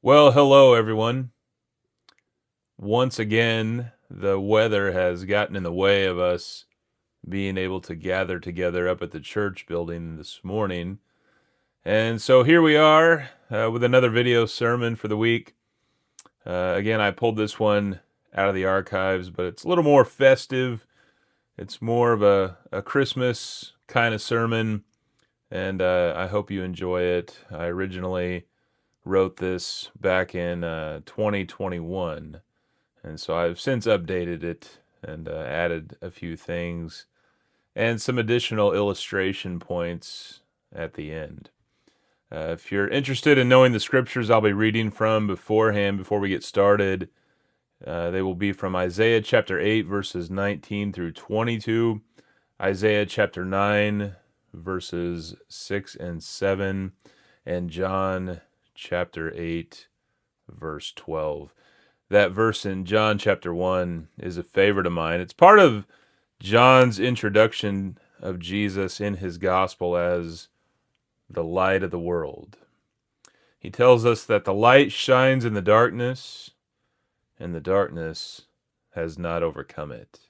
Well, hello everyone. Once again, the weather has gotten in the way of us being able to gather together up at the church building this morning. And so here we are with another video sermon for the week. Again, I pulled this one out of the archives, but it's a little more festive. It's more of a Christmas kind of sermon, and I hope you enjoy it. I originally wrote this back in 2021. And so I've since updated it and added a few things and some additional illustration points at the end. If you're interested in knowing the scriptures I'll be reading from beforehand, before we get started, they will be from Isaiah chapter 8, verses 19 through 22, Isaiah chapter 9, verses 6 and 7, and John chapter 8, verse 12. That verse in John chapter 1 is a favorite of mine. It's part of John's introduction of Jesus in his gospel as the light of the world. He tells us that the light shines in the darkness, and the darkness has not overcome it.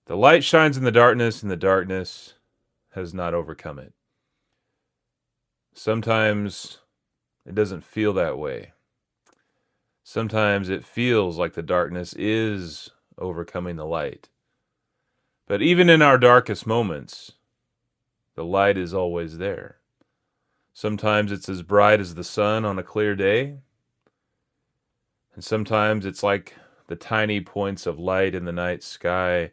The light shines in the darkness, and the darkness has not overcome it. Sometimes it doesn't feel that way. Sometimes it feels like the darkness is overcoming the light. But even in our darkest moments, the light is always there. Sometimes it's as bright as the sun on a clear day, and sometimes it's like the tiny points of light in the night sky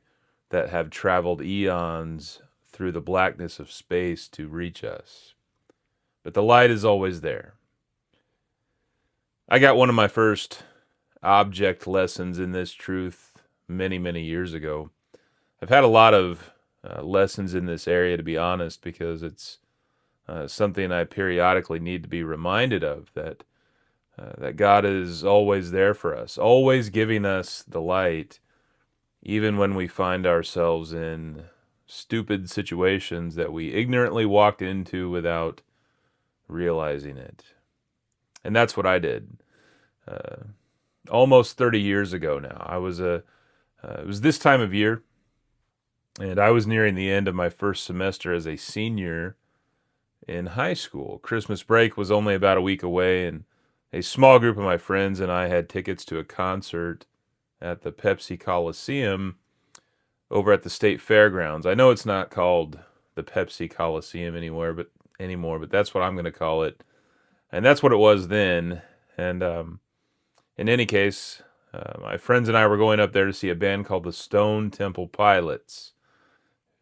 that have traveled eons through the blackness of space to reach us. But the light is always there. I got one of my first object lessons in this truth many, many years ago. I've had a lot of lessons in this area, to be honest, because it's something I periodically need to be reminded of, that God is always there for us, always giving us the light, even when we find ourselves in stupid situations that we ignorantly walked into without realizing it. And that's what I did. Almost 30 years ago now. It was this time of year, and I was nearing the end of my first semester as a senior in high school. Christmas break was only about a week away, and a small group of my friends and I had tickets to a concert at the Pepsi Coliseum over at the state fairgrounds. I know it's not called the Pepsi Coliseum anymore, but that's what I'm going to call it. And that's what it was then. And in any case, my friends and I were going up there to see a band called the Stone Temple Pilots.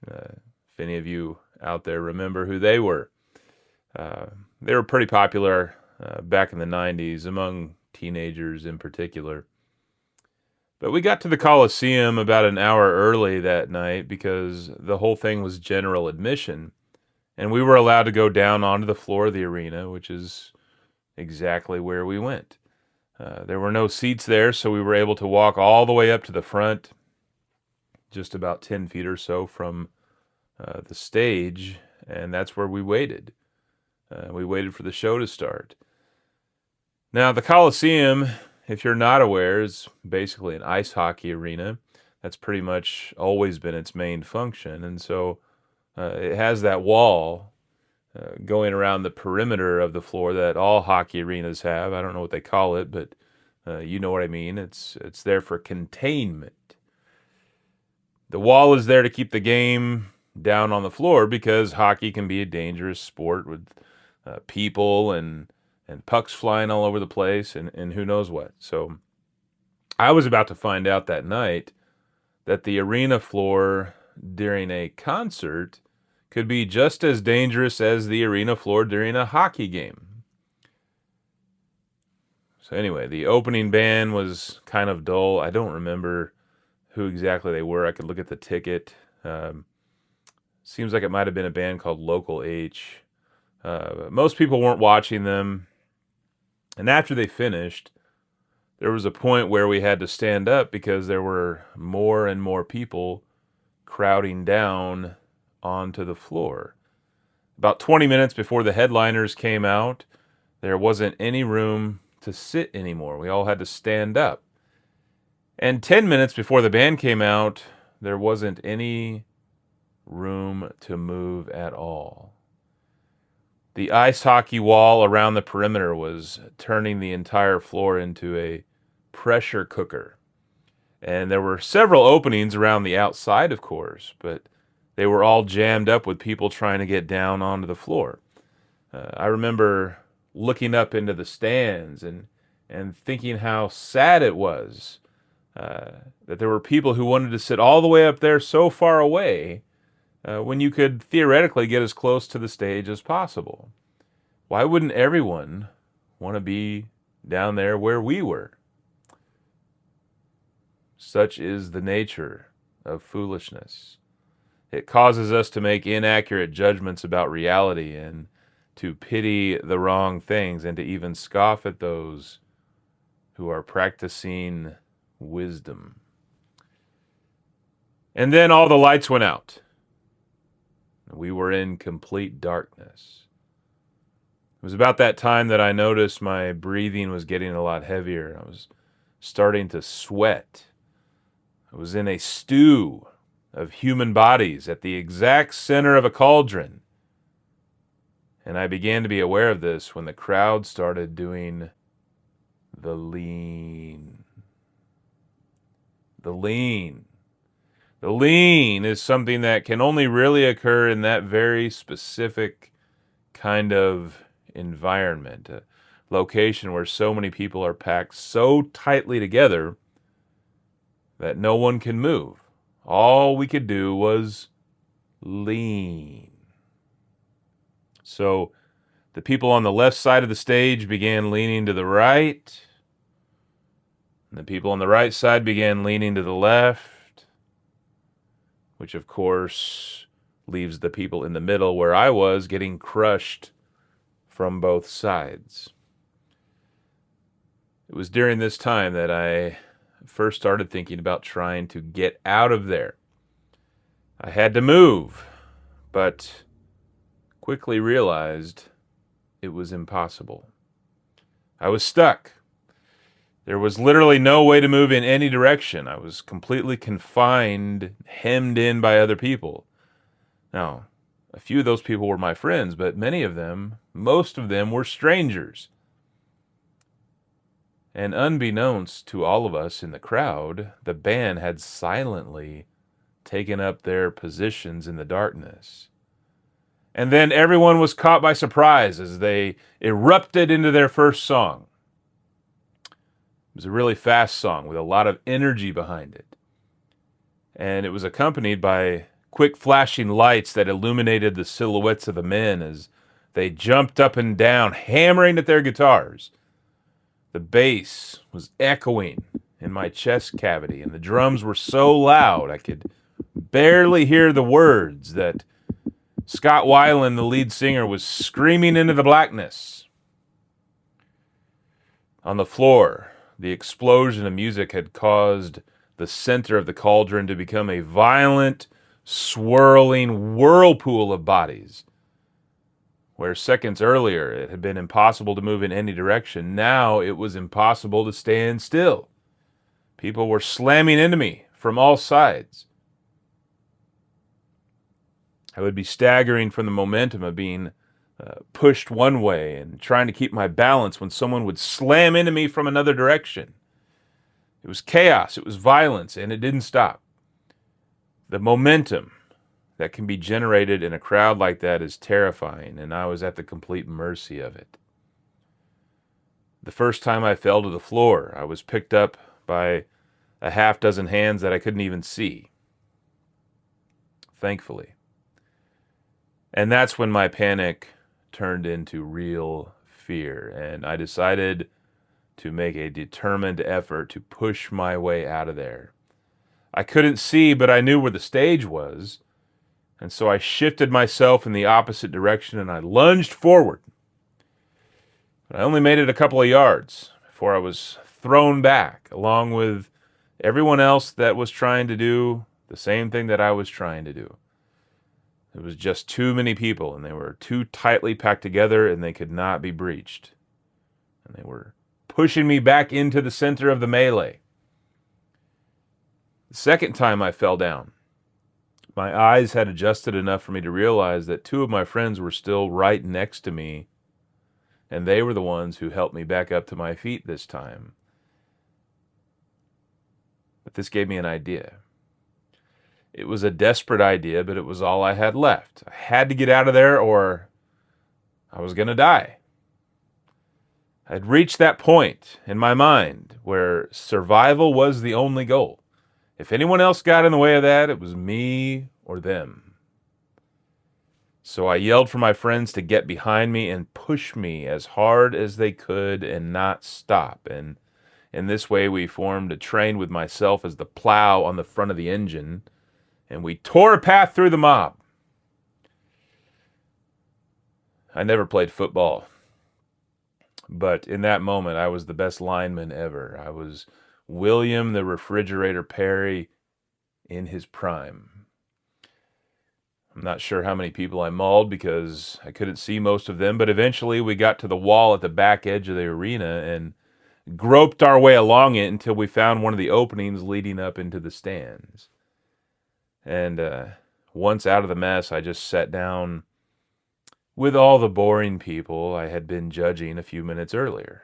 If any of you out there remember who they were. They were pretty popular back in the 90s, among teenagers in particular. But we got to the Coliseum about an hour early that night because the whole thing was general admission. And we were allowed to go down onto the floor of the arena, which is exactly where we went. There were no seats there, so we were able to walk all the way up to the front, just about 10 feet or so from the stage, and that's where we waited. We waited for the show to start. Now, the Coliseum, if you're not aware, is basically an ice hockey arena. That's pretty much always been its main function, and so it has that wall going around the perimeter of the floor that all hockey arenas have. I don't know what they call it, but you know what I mean. It's there for containment. The wall is there to keep the game down on the floor because hockey can be a dangerous sport with people and pucks flying all over the place and who knows what. So I was about to find out that night that the arena floor during a concert could be just as dangerous as the arena floor during a hockey game. So anyway, the opening band was kind of dull. I don't remember who exactly they were. I could look at the ticket. Seems like it might have been a band called Local H. Most people weren't watching them. And after they finished, there was a point where we had to stand up because there were more and more people crowding down onto the floor. About 20 minutes before the headliners came out, there wasn't any room to sit anymore. We all had to stand up. And 10 minutes before the band came out, there wasn't any room to move at all. The ice hockey wall around the perimeter was turning the entire floor into a pressure cooker. And there were several openings around the outside, of course, but they were all jammed up with people trying to get down onto the floor. I remember looking up into the stands and thinking how sad it was that there were people who wanted to sit all the way up there so far away when you could theoretically get as close to the stage as possible. Why wouldn't everyone want to be down there where we were? Such is the nature of foolishness. It causes us to make inaccurate judgments about reality and to pity the wrong things and to even scoff at those who are practicing wisdom. And then all the lights went out. We were in complete darkness. It was about that time that I noticed my breathing was getting a lot heavier. I was starting to sweat. I was in a stew of human bodies at the exact center of a cauldron. And I began to be aware of this when the crowd started doing the lean. The lean. The lean is something that can only really occur in that very specific kind of environment, a location where so many people are packed so tightly together that no one can move. All we could do was lean. So the people on the left side of the stage began leaning to the right, and the people on the right side began leaning to the left, which of course leaves the people in the middle where I was getting crushed from both sides. It was during this time that I first started thinking about trying to get out of there. I had to move, but quickly realized it was impossible. I was stuck. There was literally no way to move in any direction. I was completely confined, hemmed in by other people. Now, a few of those people were my friends, but many of them, most of them, were strangers. And unbeknownst to all of us in the crowd, the band had silently taken up their positions in the darkness. And then everyone was caught by surprise as they erupted into their first song. It was a really fast song with a lot of energy behind it. And it was accompanied by quick flashing lights that illuminated the silhouettes of the men as they jumped up and down, hammering at their guitars. The bass was echoing in my chest cavity, and the drums were so loud I could barely hear the words that Scott Weiland, the lead singer, was screaming into the blackness. On the floor, the explosion of music had caused the center of the cauldron to become a violent, swirling whirlpool of bodies. Where seconds earlier it had been impossible to move in any direction, now it was impossible to stand still. People were slamming into me from all sides. I would be staggering from the momentum of being pushed one way and trying to keep my balance when someone would slam into me from another direction. It was chaos, it was violence, and it didn't stop. The momentum that can be generated in a crowd like that is terrifying, and I was at the complete mercy of it. The first time I fell to the floor, I was picked up by a half dozen hands that I couldn't even see. Thankfully. And that's when my panic turned into real fear, and I decided to make a determined effort to push my way out of there. I couldn't see, but I knew where the stage was, and so I shifted myself in the opposite direction and I lunged forward. But I only made it a couple of yards before I was thrown back, along with everyone else that was trying to do the same thing that I was trying to do. It was just too many people, and they were too tightly packed together, and they could not be breached. and they were pushing me back into the center of the melee. The second time I fell down, my eyes had adjusted enough for me to realize that two of my friends were still right next to me, and they were the ones who helped me back up to my feet this time. But this gave me an idea. It was a desperate idea, but it was all I had left. I had to get out of there or I was going to die. I'd reached that point in my mind where survival was the only goal. If anyone else got in the way of that, it was me or them. So I yelled for my friends to get behind me and push me as hard as they could and not stop. And in this way, we formed a train with myself as the plow on the front of the engine, and we tore a path through the mob. I never played football, but in that moment, I was the best lineman ever. I was William the Refrigerator Perry in his prime. I'm not sure how many people I mauled because I couldn't see most of them, but eventually we got to the wall at the back edge of the arena and groped our way along it until we found one of the openings leading up into the stands. And once out of the mess, I just sat down with all the boring people I had been judging a few minutes earlier.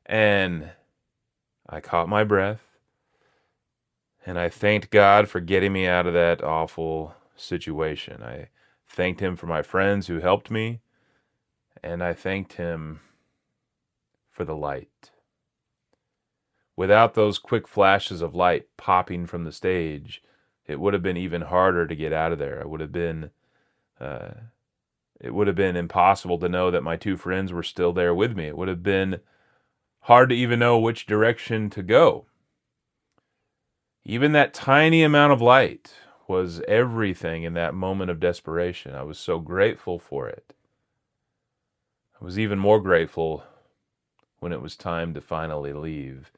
And I caught my breath, and I thanked God for getting me out of that awful situation. I thanked Him for my friends who helped me, and I thanked Him for the light. Without those quick flashes of light popping from the stage, it would have been even harder to get out of there. It would have been impossible to know that my two friends were still there with me. It would have been hard to even know which direction to go. Even that tiny amount of light was everything in that moment of desperation. I was so grateful for it. I was even more grateful when it was time to finally leave.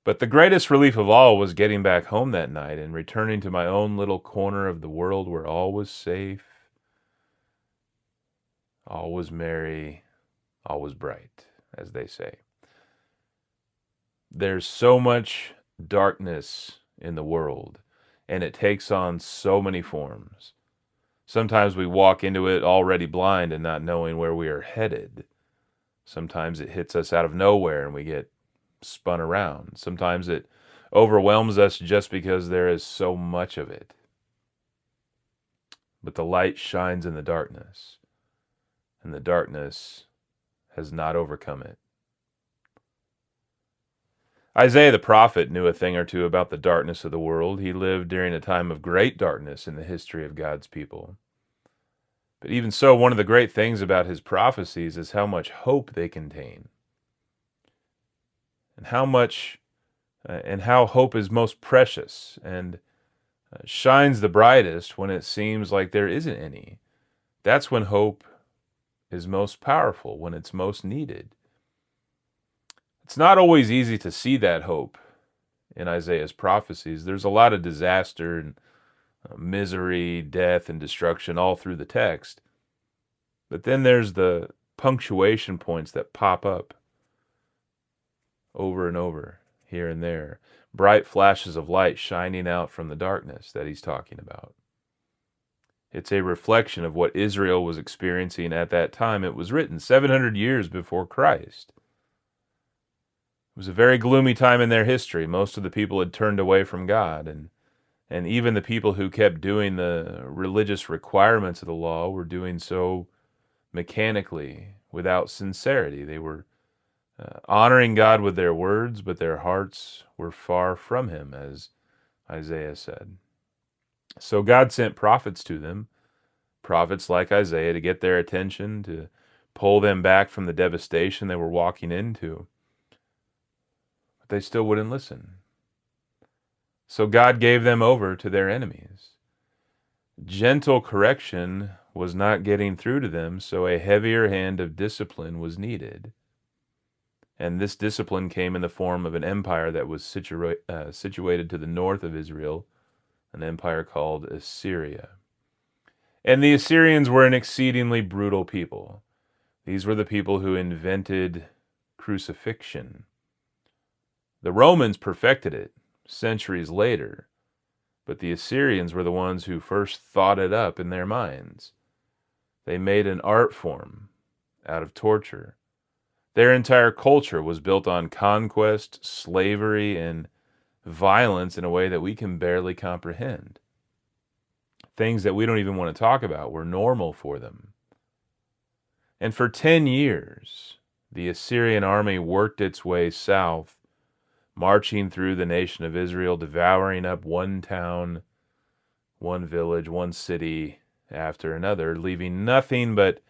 But the greatest relief of all was getting back home that night and returning to my own little corner of the world where all was safe, all was merry, all was bright, as they say. There's so much darkness in the world, and it takes on so many forms. Sometimes we walk into it already blind and not knowing where we are headed. Sometimes it hits us out of nowhere and we get spun around. Sometimes it overwhelms us just because there is so much of it. But the light shines in the darkness, and the darkness has not overcome it. Isaiah the prophet knew a thing or two about the darkness of the world. He lived during a time of great darkness in the history of God's people. But even so, one of the great things about his prophecies is how much hope they contain. And how hope is most precious and shines the brightest when it seems like there isn't any. That's when hope is most powerful, when it's most needed. It's not always easy to see that hope in Isaiah's prophecies. There's a lot of disaster and misery, death, and destruction all through the text. But then there's the punctuation points that pop up over and over, here and there. Bright flashes of light shining out from the darkness that he's talking about. It's a reflection of what Israel was experiencing at that time. It was written 700 years before Christ. It was a very gloomy time in their history. Most of the people had turned away from God, and even the people who kept doing the religious requirements of the law were doing so mechanically, without sincerity. They were honoring God with their words, but their hearts were far from Him, as Isaiah said. So God sent prophets to them, prophets like Isaiah, to get their attention, to pull them back from the devastation they were walking into. But they still wouldn't listen. So God gave them over to their enemies. Gentle correction was not getting through to them, so a heavier hand of discipline was needed. And this discipline came in the form of an empire that was situated to the north of Israel, an empire called Assyria. And the Assyrians were an exceedingly brutal people. These were the people who invented crucifixion. The Romans perfected it centuries later, but the Assyrians were the ones who first thought it up in their minds. They made an art form out of torture. Their entire culture was built on conquest, slavery, and violence in a way that we can barely comprehend. Things that we don't even want to talk about were normal for them. And for 10 years, the Assyrian army worked its way south, marching through the nation of Israel, devouring up one town, one village, one city after another, leaving nothing but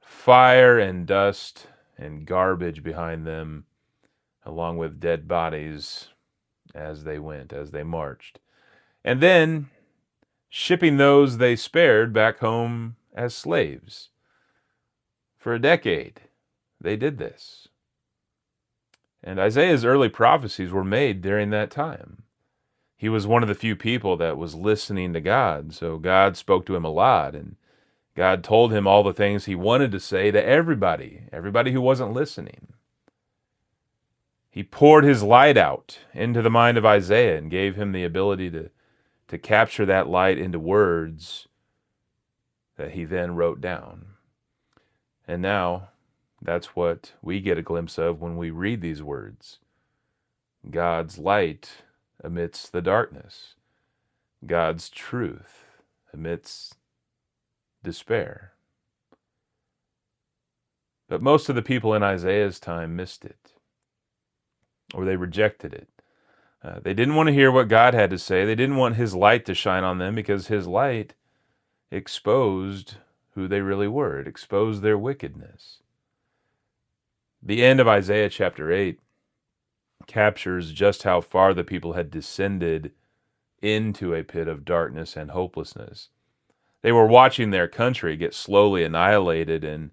fire and dust and garbage behind them, along with dead bodies as they went, as they marched. And then shipping those they spared back home as slaves. For a decade, they did this. And Isaiah's early prophecies were made during that time. He was one of the few people that was listening to God, so God spoke to him a lot, and God told him all the things he wanted to say to everybody who wasn't listening. He poured his light out into the mind of Isaiah and gave him the ability to capture that light into words that he then wrote down. And now, that's what we get a glimpse of when we read these words. God's light amidst the darkness. God's truth amidst despair. But most of the people in Isaiah's time missed it, or they rejected it. They didn't want to hear what God had to say. They didn't want his light to shine on them because his light exposed who they really were. It exposed their wickedness. The end of Isaiah chapter 8 captures just how far the people had descended into a pit of darkness and hopelessness. They were watching their country get slowly annihilated, and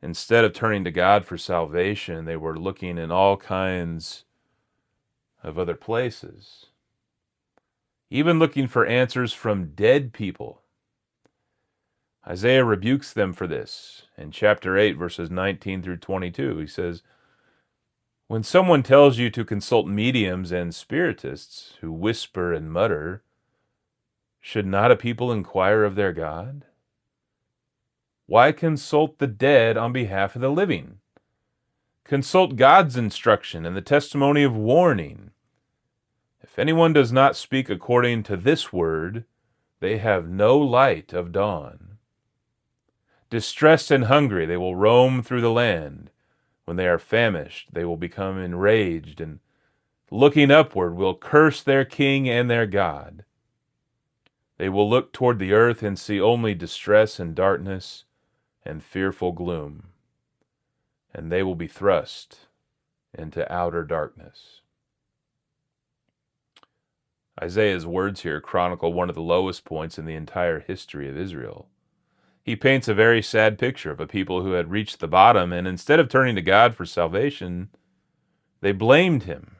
instead of turning to God for salvation, they were looking in all kinds of other places, even looking for answers from dead people. Isaiah rebukes them for this. In chapter 8, verses 19 through 22, he says, "When someone tells you to consult mediums and spiritists who whisper and mutter, should not a people inquire of their God? Why consult the dead on behalf of the living? Consult God's instruction and the testimony of warning. If anyone does not speak according to this word, they have no light of dawn. Distressed and hungry, they will roam through the land. When they are famished, they will become enraged, and looking upward will curse their king and their God. They will look toward the earth and see only distress and darkness and fearful gloom, and they will be thrust into outer darkness." Isaiah's words here chronicle one of the lowest points in the entire history of Israel. He paints a very sad picture of a people who had reached the bottom, and instead of turning to God for salvation, they blamed him.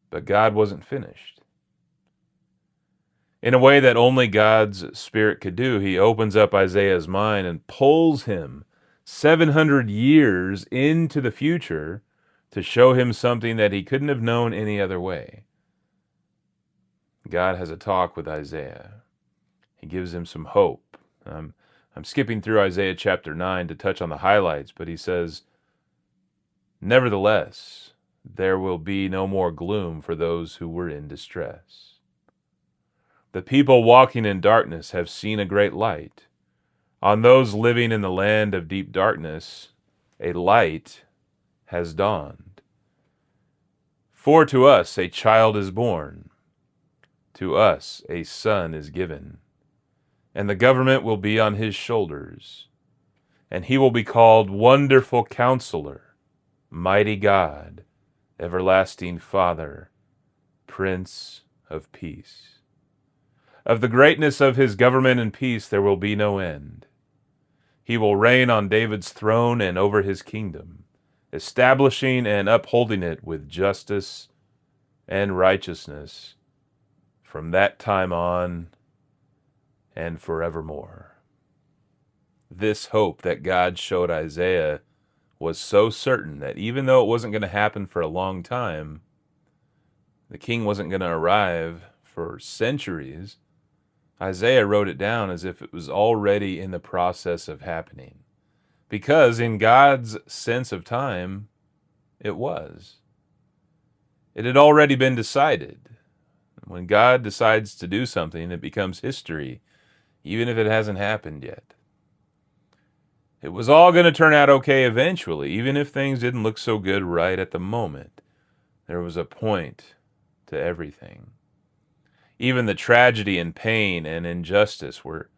But God wasn't finished. In a way that only God's Spirit could do, he opens up Isaiah's mind and pulls him 700 years into the future to show him something that he couldn't have known any other way. God has a talk with Isaiah. He gives him some hope. I'm skipping through Isaiah chapter 9 to touch on the highlights, but he says, "Nevertheless, there will be no more gloom for those who were in distress. The people walking in darkness have seen a great light. On those living in the land of deep darkness, a light has dawned. For to us a child is born, to us a son is given, and the government will be on his shoulders, and he will be called Wonderful Counselor, Mighty God, Everlasting Father, Prince of Peace. Of the greatness of his government and peace there will be no end. He will reign on David's throne and over his kingdom, establishing and upholding it with justice and righteousness from that time on and forevermore." This hope that God showed Isaiah was so certain that even though it wasn't going to happen for a long time, the king wasn't going to arrive for centuries. Isaiah wrote it down as if it was already in the process of happening. Because in God's sense of time, it was. It had already been decided. When God decides to do something, it becomes history, even if it hasn't happened yet. It was all going to turn out okay eventually, even if things didn't look so good right at the moment. There was a point to everything. Even the tragedy and pain and injustice were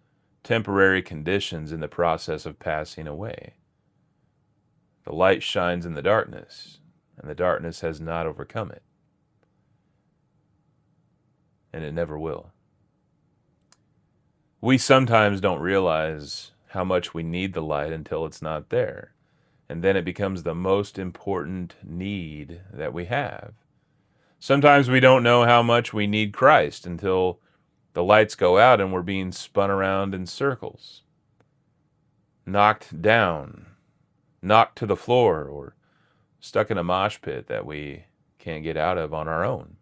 temporary conditions in the process of passing away. The light shines in the darkness, and the darkness has not overcome it. And it never will. We sometimes don't realize how much we need the light until it's not there. And then it becomes the most important need that we have. Sometimes we don't know how much we need Christ until the lights go out and we're being spun around in circles, knocked down, knocked to the floor, or stuck in a mosh pit that we can't get out of on our own.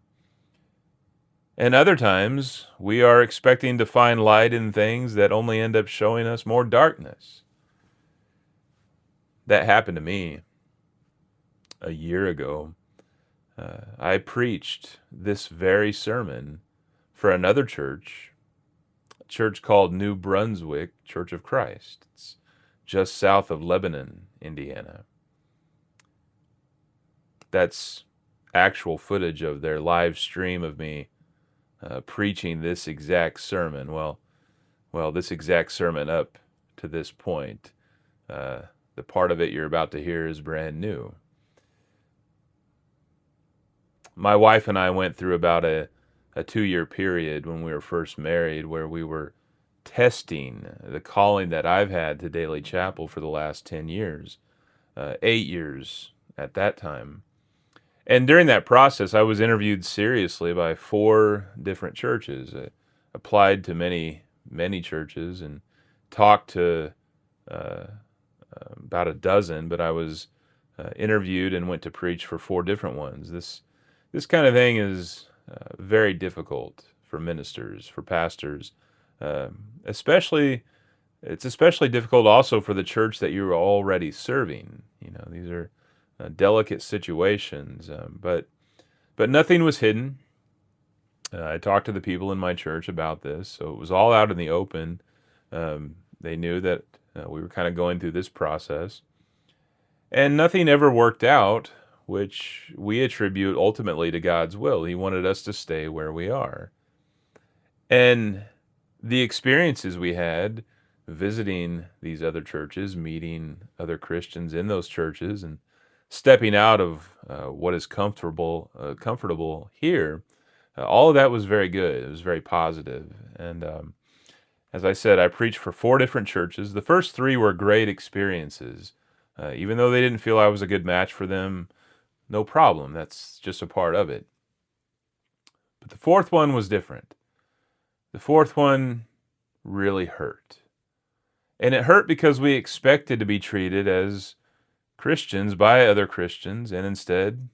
And other times, we are expecting to find light in things that only end up showing us more darkness. That happened to me a year ago. I preached this very sermon for another church, a church called New Brunswick Church of Christ. It's just south of Lebanon, Indiana. That's actual footage of their live stream of me preaching this exact sermon. Well, this exact sermon up to this point. The part of it you're about to hear is brand new. My wife and I went through about a 2-year period when we were first married where we were testing the calling that I've had to Daily Chapel for the last 10 years, 8 years at that time. And during that process, I was interviewed seriously by 4 different churches. I applied to many, many churches and talked to about a dozen, but I was interviewed and went to preach for 4 different ones. This kind of thing is very difficult for ministers, for pastors, especially. It's especially difficult also for the church that you're already serving. These are delicate situations, but nothing was hidden. I talked to the people in my church about this, so it was all out in the open. They knew that we were kind of going through this process, and nothing ever worked out, which we attribute ultimately to God's will. He wanted us to stay where we are. And the experiences we had visiting these other churches, meeting other Christians in those churches, and stepping out of what is comfortable here, all of that was very good. It was very positive. And as I said, I preached for 4 different churches. The first 3 were great experiences. Even though they didn't feel I was a good match for them, no problem. That's just a part of it. But the 4th one was different. The 4th one really hurt. And it hurt because we expected to be treated as Christians by other Christians, and instead,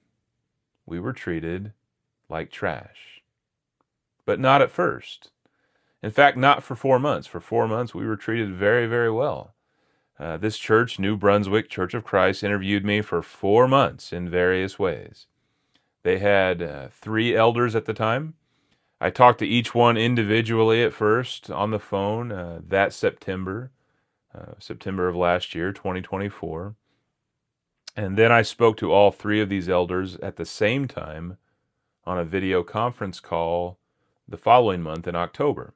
we were treated like trash. But not at first. In fact, not for 4 months. For 4 months, we were treated very, very well. This church, New Brunswick Church of Christ, interviewed me for 4 months in various ways. They had 3 elders at the time. I talked to each one individually at first on the phone that September of last year, 2024. And then I spoke to all 3 of these elders at the same time on a video conference call the following month in October.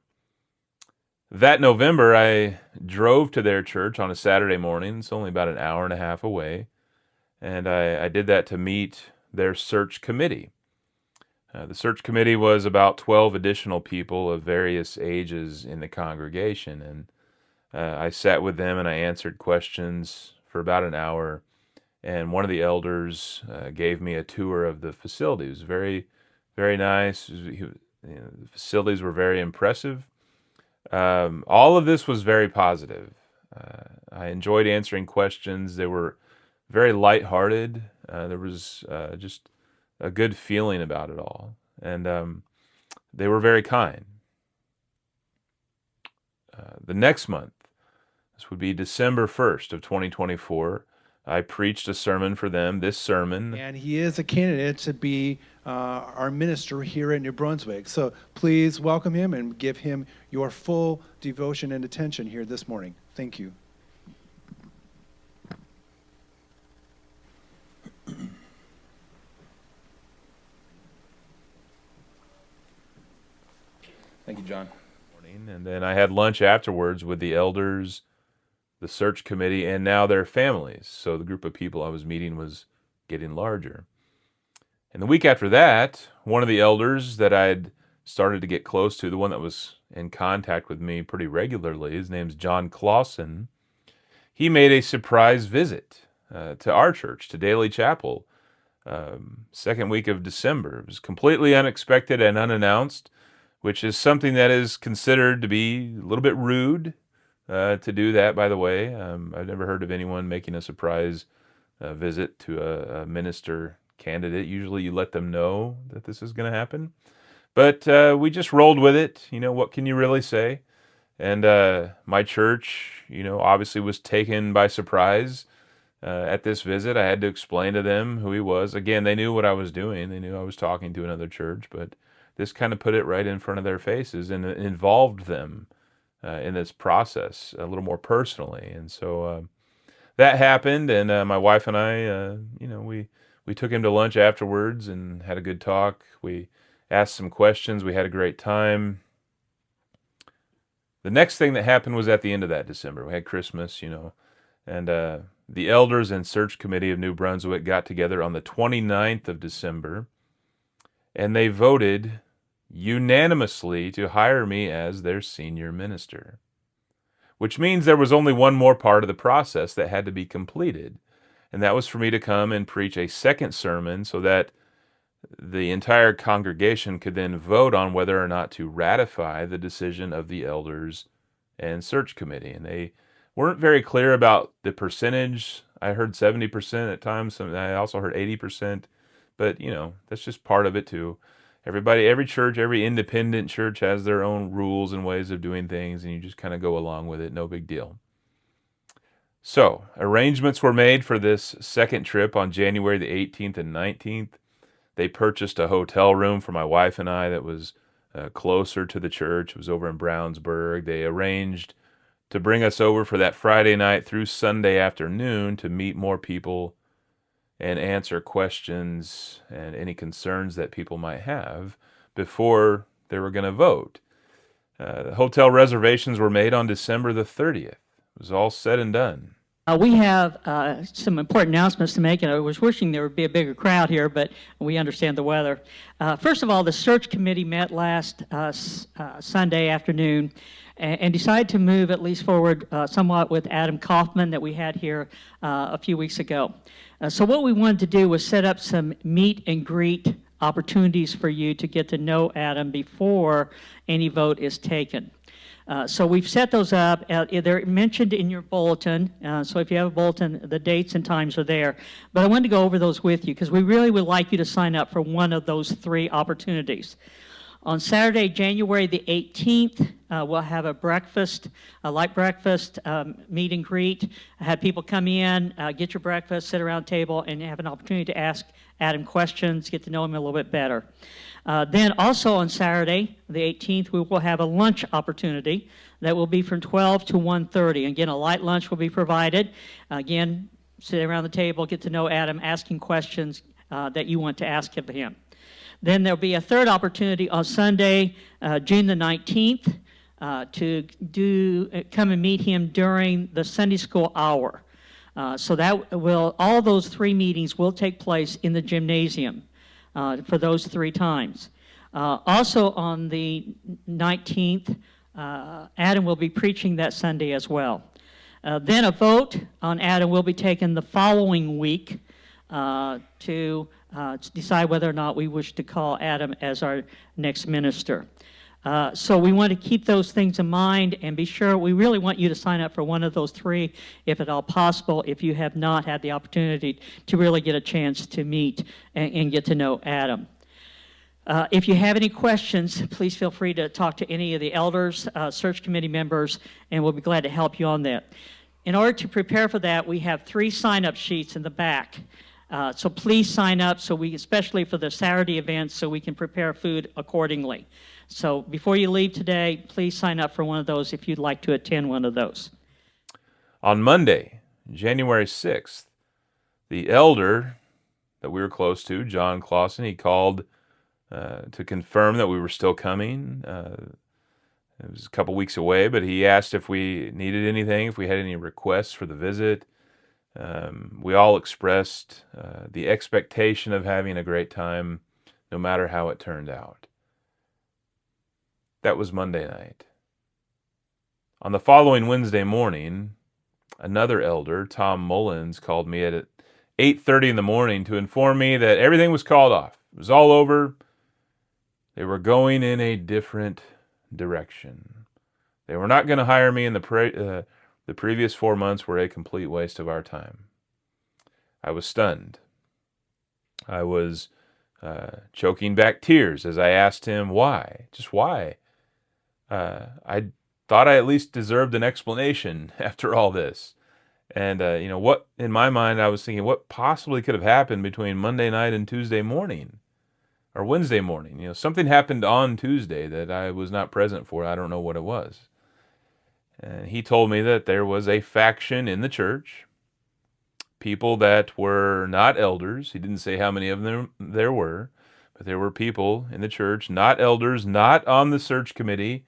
That November, I drove to their church on a Saturday morning. It's only about an hour and a half away. And I did that to meet their search committee. The search committee was about 12 additional people of various ages in the congregation. And I sat with them and I answered questions for about an hour. And one of the elders gave me a tour of the facility. It was very, very nice. The facilities were very impressive. All of this was very positive. I enjoyed answering questions. There were very lighthearted. There was just a good feeling about it all, and they were very kind. The next month, this would be December 1st of 2024, I preached a sermon for them. This sermon. And he is a candidate to be our minister here in New Brunswick. So please welcome him and give him your full devotion and attention here this morning. Thank you. Thank you, John. And then I had lunch afterwards with the elders, the search committee, and now their families. So the group of people I was meeting was getting larger. And the week after that, one of the elders that I'd started to get close to, the one that was in contact with me pretty regularly, his name's John Clausen, he made a surprise visit to our church, to Daily Chapel, second week of December. It was completely unexpected and unannounced, which is something that is considered to be a little bit rude to do that, by the way. I've never heard of anyone making a surprise visit to a minister candidate. Usually you let them know that this is going to happen. But we just rolled with it. You know, what can you really say? And my church, obviously was taken by surprise at this visit. I had to explain to them who he was. Again, they knew what I was doing. They knew I was talking to another church, but this kind of put it right in front of their faces and it involved them in this process a little more personally. And so that happened, and my wife and I, we took him to lunch afterwards and had a good talk. We asked some questions. We had a great time. The next thing that happened was at the end of that December. We had Christmas, and the elders and search committee of New Brunswick got together on the 29th of December, and they voted unanimously to hire me as their senior minister, which means there was only one more part of the process that had to be completed, and that was for me to come and preach a second sermon so that the entire congregation could then vote on whether or not to ratify the decision of the elders and search committee. And they weren't very clear about the percentage. I heard 70% at times. I also heard 80%. But, that's just part of it too. Every church, every independent church has their own rules and ways of doing things, and you just kind of go along with it. No big deal. So, arrangements were made for this second trip on January the 18th and 19th. They purchased a hotel room for my wife and I that was closer to the church. It was over in Brownsburg. They arranged to bring us over for that Friday night through Sunday afternoon to meet more people and answer questions and any concerns that people might have before they were going to vote. The hotel reservations were made on December the 30th. It was all said and done. We have some important announcements to make, and I was wishing there would be a bigger crowd here, but we understand the weather. First of all, the search committee met last Sunday afternoon and decided to move at least forward somewhat with Adam Kaufman that we had here a few weeks ago. So what we wanted to do was set up some meet and greet opportunities for you to get to know Adam before any vote is taken. So we've set those up. They're mentioned in your bulletin. So if you have a bulletin, the dates and times are there. But I wanted to go over those with you because we really would like you to sign up for one of those three opportunities. On Saturday, January the 18th, we'll have a breakfast, a light breakfast, meet and greet. Have people come in, get your breakfast, sit around the table, and have an opportunity to ask Adam questions, get to know him a little bit better. Then also on Saturday, the 18th, we will have a lunch opportunity that will be from 12 to 1:30. Again, a light lunch will be provided. Again, sit around the table, get to know Adam, asking questions that you want to ask of him. Then there'll be a third opportunity on Sunday, June the 19th, to come and meet him during the Sunday school hour. So all those three meetings will take place in the gymnasium for those three times. Also on the 19th, Adam will be preaching that Sunday as well. Then a vote on Adam will be taken the following week to decide whether or not we wish to call Adam as our next minister. So we want to keep those things in mind and be sure. We really want you to sign up for one of those three, if at all possible, if you have not had the opportunity to really get a chance to meet and get to know Adam. If you have any questions, please feel free to talk to any of the elders, search committee members, and we'll be glad to help you on that. In order to prepare for that, we have 3 sign-up sheets in the back. So please sign up, especially for the Saturday events, so we can prepare food accordingly. So before you leave today, please sign up for one of those if you'd like to attend one of those. On Monday, January 6th, the elder that we were close to, John Clausen, he called to confirm that we were still coming. It was a couple weeks away, but he asked if we needed anything, if we had any requests for the visit. We all expressed the expectation of having a great time, no matter how it turned out. That was Monday night. On the following Wednesday morning, another elder, Tom Mullins, called me at 8:30 in the morning to inform me that everything was called off. It was all over. They were going in a different direction. They were not going to hire me in the previous 4 months were a complete waste of our time. I was stunned. I was choking back tears as I asked him why. Just why? I thought I at least deserved an explanation after all this. And, what, in my mind, I was thinking, what possibly could have happened between Monday night and Tuesday morning? Or Wednesday morning? Something happened on Tuesday that I was not present for. I don't know what it was. And he told me that there was a faction in the church, people that were not elders. He didn't say how many of them there were, but there were people in the church, not elders, not on the search committee,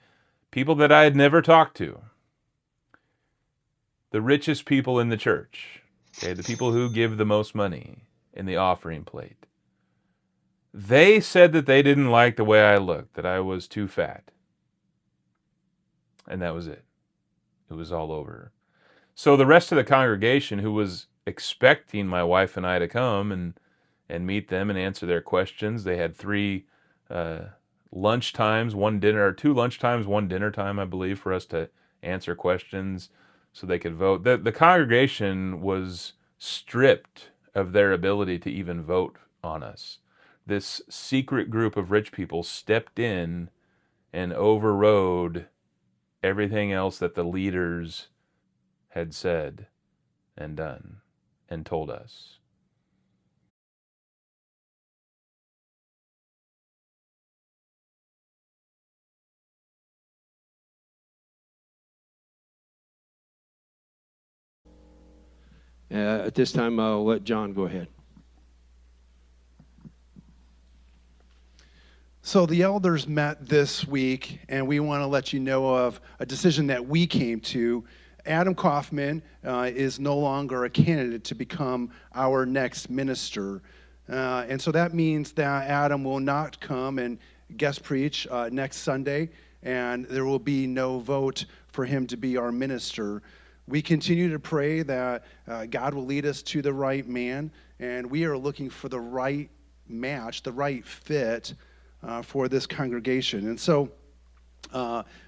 people that I had never talked to. The richest people in the church, okay, the people who give the most money in the offering plate. They said that they didn't like the way I looked, that I was too fat. And that was it. It was all over. So the rest of the congregation, who was expecting my wife and I to come and meet them and answer their questions, they had 3 lunch times, 1 dinner, or 2 lunch times, 1 dinner time, I believe, for us to answer questions so they could vote. The congregation was stripped of their ability to even vote on us. This secret group of rich people stepped in and overrode everything else that the leaders had said and done and told us. At this time, I'll let John go ahead. So the elders met this week, and we want to let you know of a decision that we came to. Adam Kaufman is no longer a candidate to become our next minister. And so that means that Adam will not come and guest preach next Sunday, and there will be no vote for him to be our minister. We continue to pray that God will lead us to the right man, and we are looking for the right match, the right fit for this congregation. And so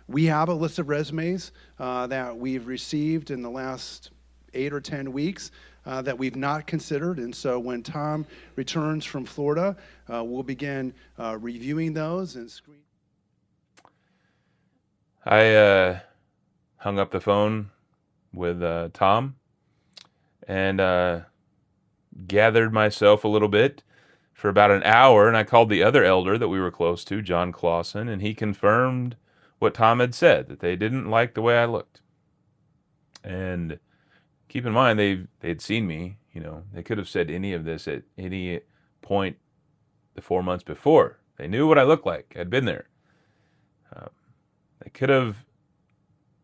we have a list of resumes that we've received in the last 8 or 10 weeks that we've not considered. And so when Tom returns from Florida, we'll begin reviewing those and screening. I hung up the phone with Tom and gathered myself a little bit for about an hour, and I called the other elder that we were close to, John Clausen, and he confirmed what Tom had said, that they didn't like the way I looked. And keep in mind, they'd seen me. They could have said any of this at any point the 4 months before. They knew what I looked like. I'd been there. They could have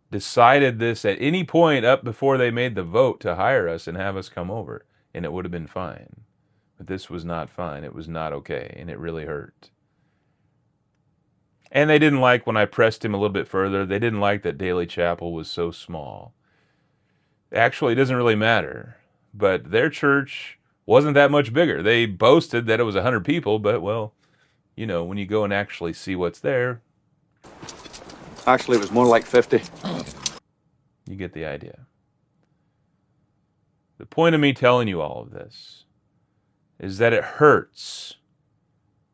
decided this at any point up before they made the vote to hire us and have us come over, and it would have been fine. But this was not fine. It was not okay, and it really hurt. And they didn't like when I pressed him a little bit further. They didn't like that Daily Chapel was so small. Actually, it doesn't really matter. But their church wasn't that much bigger. They boasted that it was 100 people, but, well, when you go and actually see what's there, Actually, it was more like 50. You get the idea. The point of me telling you all of this is that it hurts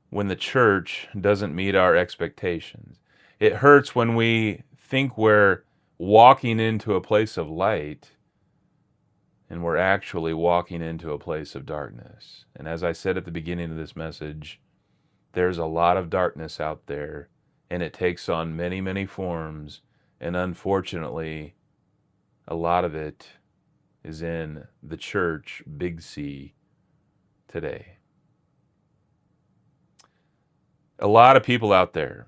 when the church doesn't meet our expectations. It hurts when we think we're walking into a place of light and we're actually walking into a place of darkness. And as I said at the beginning of this message, there's a lot of darkness out there, and it takes on many, many forms, and unfortunately, a lot of it is in the church, big C, today. A lot of people out there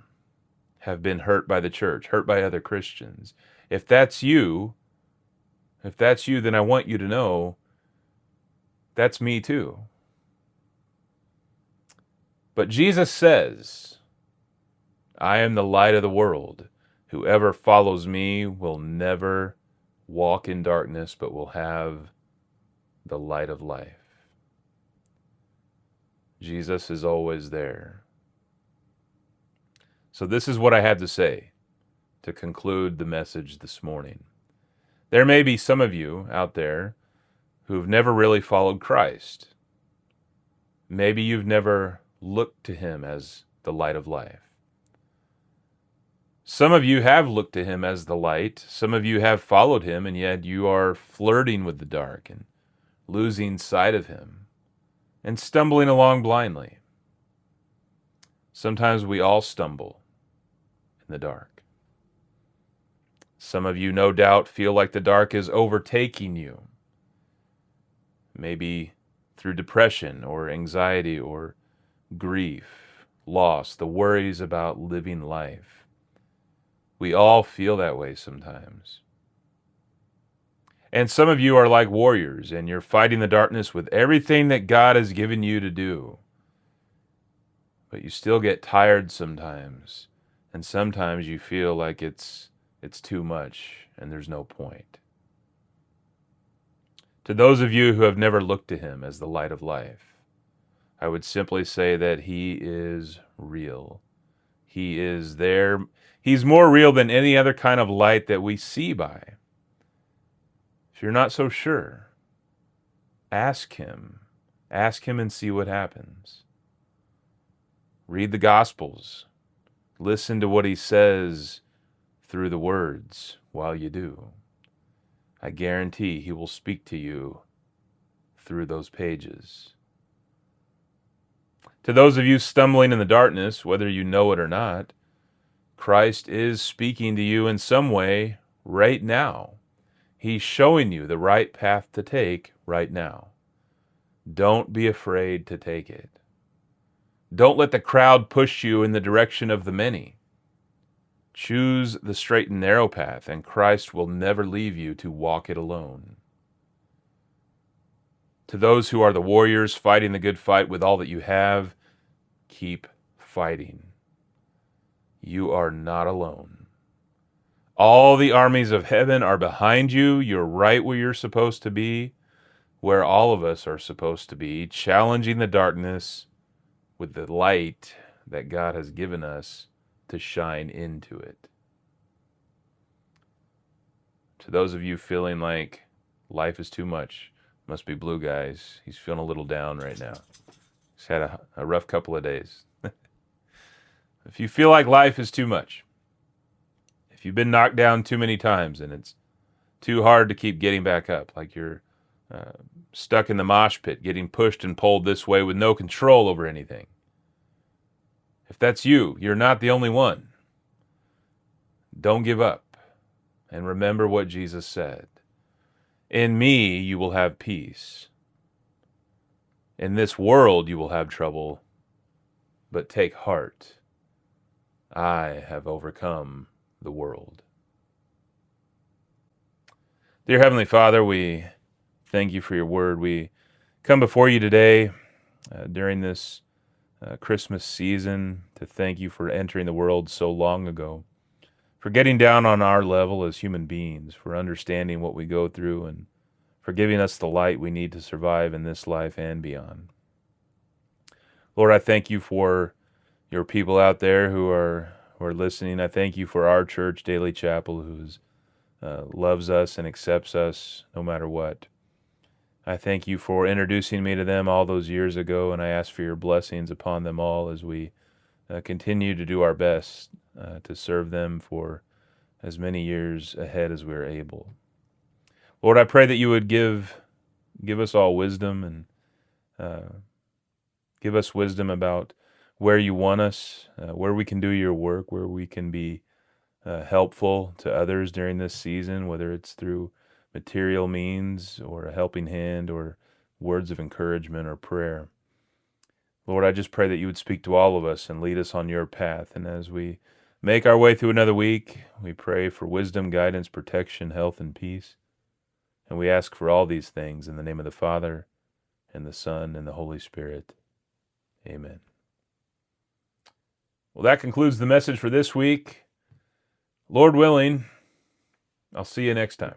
have been hurt by the church, hurt by other Christians. If that's you, then I want you to know that's me too. But Jesus says, I am the light of the world. Whoever follows me will never walk in darkness, but will have the light of life. Jesus is always there. So this is what I had to say to conclude the message this morning. There may be some of you out there who've never really followed Christ. Maybe you've never looked to him as the light of life. Some of you have looked to him as the light. Some of you have followed him, and yet you are flirting with the dark and losing sight of him and stumbling along blindly. Sometimes we all stumble in the dark. Some of you, no doubt, feel like the dark is overtaking you. Maybe through depression or anxiety or grief, loss, the worries about living life. We all feel that way sometimes. And some of you are like warriors, and you're fighting the darkness with everything that God has given you to do. But you still get tired sometimes, and sometimes you feel like it's too much and there's no point. To those of you who have never looked to him as the light of life, I would simply say that he is real. He is there. He's more real than any other kind of light that we see by. If you're not so sure, ask him. Ask him and see what happens. Read the Gospels. Listen to what he says through the words while you do. I guarantee he will speak to you through those pages. To those of you stumbling in the darkness, whether you know it or not, Christ is speaking to you in some way right now. He's showing you the right path to take right now. Don't be afraid to take it. Don't let the crowd push you in the direction of the many. Choose the straight and narrow path, and Christ will never leave you to walk it alone. To those who are the warriors fighting the good fight with all that you have, keep fighting. You are not alone. All the armies of heaven are behind you. You're right where you're supposed to be, where all of us are supposed to be, challenging the darkness with the light that God has given us to shine into it. To those of you feeling like life is too much, must be Blue Guys. He's feeling a little down right now. He's had a rough couple of days. If you feel like life is too much, if you've been knocked down too many times and it's too hard to keep getting back up, like you're stuck in the mosh pit, getting pushed and pulled this way with no control over anything. If that's you, you're not the only one. Don't give up. And remember what Jesus said. In me you will have peace. In this world you will have trouble, but take heart. I have overcome the world. Dear Heavenly Father, we thank you for your word. We come before you today during this Christmas season to thank you for entering the world so long ago, for getting down on our level as human beings, for understanding what we go through, and for giving us the light we need to survive in this life and beyond. Lord, I thank you for your people out there who are who are listening. I thank you for our church, Daily Chapel, who loves us and accepts us no matter what. I thank you for introducing me to them all those years ago, and I ask for your blessings upon them all as we continue to do our best to serve them for as many years ahead as we're able. Lord, I pray that you would give us all wisdom and give us wisdom about where you want us, where we can do your work, where we can be helpful to others during this season, whether it's through material means or a helping hand or words of encouragement or prayer. Lord, I just pray that you would speak to all of us and lead us on your path. And as we make our way through another week, we pray for wisdom, guidance, protection, health, and peace. And we ask for all these things in the name of the Father, and the Son, and the Holy Spirit. Amen. Well, that concludes the message for this week. Lord willing, I'll see you next time.